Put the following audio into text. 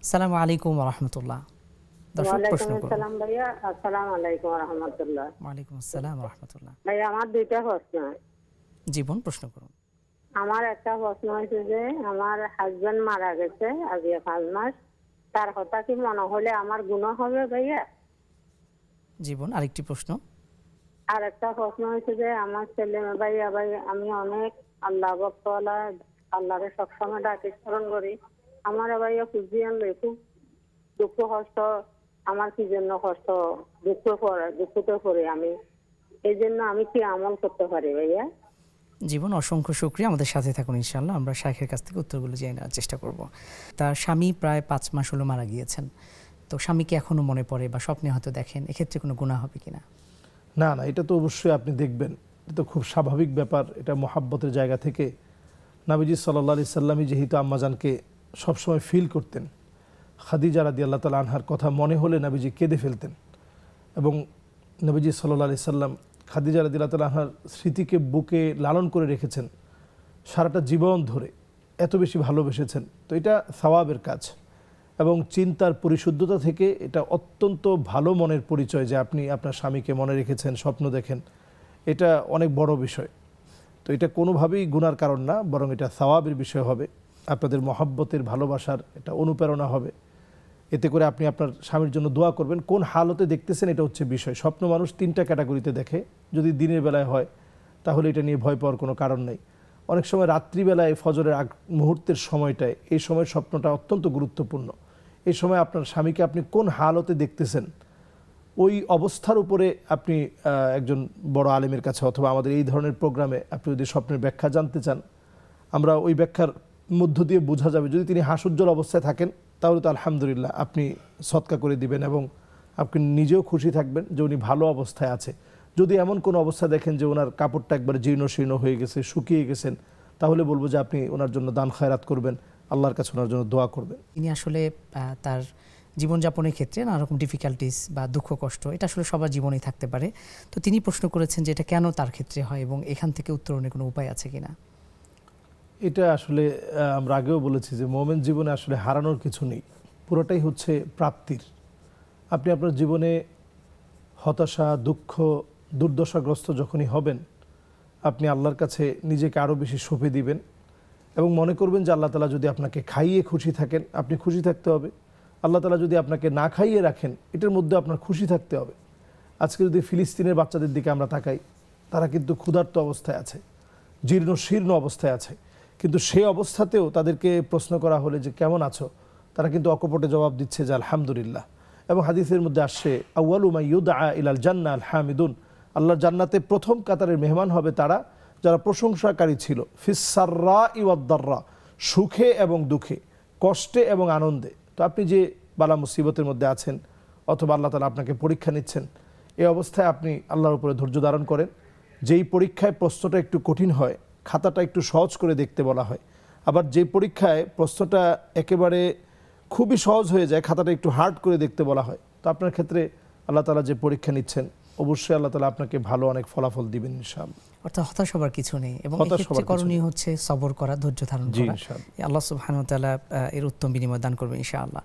আসসালামু আলাইকুম ওয়া রাহমাতুল্লাহ। দর্শক প্রশ্ন ওয়ালাইকুম করুন। আসসালাম ভাইয়া, আসসালামু আলাইকুম ওয়া রাহমাতুল্লাহ। ওয়ালাইকুম আসসালাম ওয়া রাহমাতুল্লাহ। ভাইয়া আমার দুইটা প্রশ্ন। জীবন প্রশ্ন করুন। আমার একটা প্রশ্ন হয়েছে যে আমার হাজবেন্ড মারা গেছে আজকে 5 মাস। তার কথা কি মনে হলে আমার গুনাহ হবে ভাইয়া? জীবন আরেকটি প্রশ্ন। আর একটা প্রশ্ন হয়েছে যে আমার ছেলে ভাইয়া আমি অনেক আল্লাহ ভক্তওয়ালা, আল্লাহরে সবসময় ডাকি স্মরণ করি। আমার ভাইয়া খুঁজিয়ান লই খুব দুঃখ কষ্ট, আমার কি জন্য কষ্ট, দুঃখতে পড়ে আমি, এই জন্য আমি কি আমল করতে পারি ভাইয়া? জীবন অসংখ্য শুকরিয়া, আমাদের সাথে থাকুন ইনশাআল্লাহ। আমরা শাইখের কাছ থেকে উত্তরগুলো জেনে নেওয়ার চেষ্টা করব। তার স্বামী প্রায় 5 মাস হলো মারা গিয়েছেন। তো স্বামীকে এখনো মনে পড়ে বা স্বপ্নে হয়তো দেখেন, এক্ষেত্রে কোনো গুনাহ হবে কিনা? না না, এটা তো অবশ্যই আপনি দেখবেন, এটা তো খুব স্বাভাবিক ব্যাপার। এটা মহাব্বতের জায়গা থেকে নবীজি সাল্লাল্লাহু আলাইহি সাল্লামই যেহেতু আম্মাজানকে সবসময় ফিল করতেন, খাদিজা রাদিয়াল্লাহু তাআলা আনহার কথা মনে হলে নবীজি কেঁদে ফেলতেন। এবং নবীজি সাল্লাল্লাহু আলাইহি সাল্লাম খাদিজা রাদিয়াল্লাহু তাআলা আনহার স্মৃতিকে বুকে লালন করে রেখেছেন সারাটা জীবন ধরে, এত বেশি ভালোবেসেছেন। তো এটা সওয়াবের কাজ এবং চিন্তার পরিশুদ্ধতা থেকে এটা অত্যন্ত ভালো মনের পরিচয় যে আপনি আপনার স্বামীকে মনে রেখেছেন, স্বপ্ন দেখেন, এটা অনেক বড় বিষয়। তো এটা কোনোভাবেই গুনার কারণ না, বরং এটা সওয়াবের বিষয় হবে, আপনাদের মহাব্বতের ভালোবাসার এটা অনুপ্রেরণা হবে। এতে করে আপনি আপনার স্বামীর জন্য দোয়া করবেন। কোন হালতে দেখতেছেন এটা হচ্ছে বিষয়। স্বপ্ন মানুষ 3টা ক্যাটাগরিতে দেখে। যদি দিনের বেলায় হয় তাহলে এটা নিয়ে ভয় পাওয়ার কোনো কারণ নেই। অনেক সময় রাত্রিবেলায় ফজরের আগ মুহূর্তের সময়টায়, এই সময়ের স্বপ্নটা অত্যন্ত গুরুত্বপূর্ণ। এই সময় আপনার স্বামীকে আপনি কোন হালতে দেখতেছেন, ওই অবস্থার উপরে আপনি একজন বড় আলেমের কাছে অথবা আমাদের এই ধরনের প্রোগ্রামে আপনি যদি স্বপ্নের ব্যাখ্যা জানতে চান, আমরা ওই ব্যাখ্যার মধ্য দিয়ে বোঝা যাবে। যদি তিনি হাস্যোজ্জ্বল অবস্থায় থাকেন তাহলে তো আলহামদুলিল্লাহ, আপনি সদকা করে দিবেন এবং আপনি নিজেও খুশি থাকবেন যে উনি ভালো অবস্থায় আছে। যদি এমন কোনো অবস্থা দেখেন যে ওনার কাপড়টা একবার জীর্ণ শীর্ণ হয়ে গেছে, শুকিয়ে গেছেন, তাহলে বলবো যে আপনি ওনার জন্য দান খয়রাত করবেন, আল্লাহর কাছে ওনার জন্য দোয়া করবেন। তিনি আসলে তার জীবনযাপনের ক্ষেত্রে নানা রকম ডিফিকাল্টিস বা দুঃখ কষ্ট এটা আসলে সবার জীবনেই থাকতে পারে। তো তিনি প্রশ্ন করেছেন যে এটা কেন তার ক্ষেত্রে হয় এবং এখান থেকে উত্তরণের কোনো উপায় আছে কিনা। এটা আসলে আমরা আগেও বলেছি যে মোমেন জীবনে আসলে হারানোর কিছু নেই, পুরোটাই হচ্ছে প্রাপ্তির। আপনি আপনার জীবনে হতাশা, দুঃখ, দুর্দশাগ্রস্ত যখনই হবেন, আপনি আল্লাহর কাছে নিজেকে আরও বেশি সঁপে দিবেন এবং মনে করবেন যে আল্লাহ তাআলা যদি আপনাকে খাইয়ে খুশি থাকেন, আপনি খুশি থাকতে হবে। আল্লাহ তাআলা যদি আপনাকে না খাইয়ে রাখেন, এটার মধ্যে আপনার খুশি থাকতে হবে। আজকে যদি ফিলিস্তিনের বাচ্চাদের দিকে আমরা তাকাই, তারা কিন্তু ক্ষুধার্ত অবস্থায় আছে, জীর্ণ শীর্ণ অবস্থায় আছে, কিন্তু সেই অবস্থাতেও তাদেরকে প্রশ্ন করা হলে যে কেমন আছো, তারা কিন্তু অকপটে জবাব দিচ্ছে যে আলহামদুলিল্লাহ। এবং হাদিসের মধ্যে আসছে আউয়ালু মা ইউদআ ইলাল জান্নাহ আল হামিদুন, আল্লাহর জান্নাতে প্রথম কাতারের মেহমান হবে তারা যারা প্রশংসাকারী ছিল, ফিস সাররাই ওয়াদ দাররা, সুখে এবং দুঃখে, কষ্টে এবং আনন্দে। তো আপনি যে বালা মুসিবতের মধ্যে আছেন অথবা আল্লাহ তাআলা আপনাকে পরীক্ষা নিচ্ছেন, এই অবস্থায় আপনি আল্লাহর উপরে ধৈর্য ধারণ করেন। যেই পরীক্ষায় প্রশ্নটা একটু কঠিন হয়, খাতাটা একটু সহজ করে দেখতে বলা হয়। আবার যে পরীক্ষায় প্রশ্নটা একেবারে খুবই সহজ হয়ে যায়, খাতাটা একটু হার্ড করে দেখতে বলা হয়। তো আপনার ক্ষেত্রে আল্লাহ তাআলা যে পরীক্ষা নিচ্ছেন, অবশ্যই আল্লাহ তাআলা আপনাকে ভালো অনেক ফলাফল দিবেন ইনশাআল্লাহ। অর্থাৎ হতাশ হবার কিছু নেই এবং এক্ষেত্রে করণীয় হচ্ছে সবর করা, ধৈর্য ধারণ করা। আল্লাহ সুবহানাহু ওয়া তাআলা এর উত্তম বিনিময় দান করবেন ইনশাআল্লাহ।